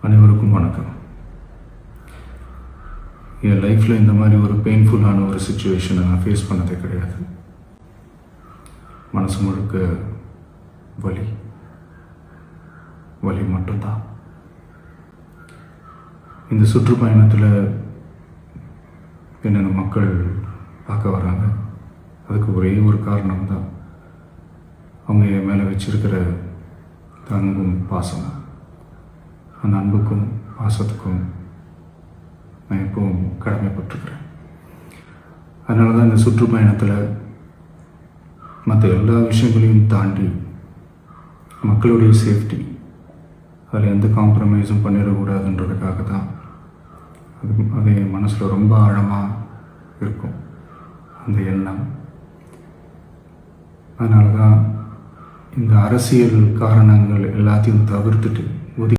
அனைவருக்கும் வணக்கம். என் லைஃப்பில் இந்த மாதிரி ஒரு பெயின்ஃபுல்லான ஒரு சுச்சுவேஷனை நான் ஃபேஸ் பண்ணதே கிடையாது. மனசு முழுக்க வலி வலி மட்டும்தான். இந்த சுற்றுப்பயணத்தில் என்னென்ன மக்கள் பார்க்க வராங்க, அதுக்கு ஒரே ஒரு காரணம் தான் அவங்க என் மேலே வச்சிருக்கிற அன்பும் பாசமும். அந்த அன்புக்கும் பாசத்துக்கும் நான் எப்பவும் கடமைப்பட்டிருக்கிறேன். அதனால தான் இந்த சுற்றுப்பயணத்தில் மற்ற எல்லா விஷயங்களையும் தாண்டி மக்களுடைய சேஃப்டி, அதில் எந்த காம்ப்ரமைஸும் பண்ணிடக்கூடாதுன்றதுக்காக தான் அது என் மனசில் ரொம்ப ஆழமாக இருக்கும் அந்த எண்ணம். அதனால தான் இந்த அரசியல் காரணங்கள் எல்லாத்தையும் தவிர்த்துட்டு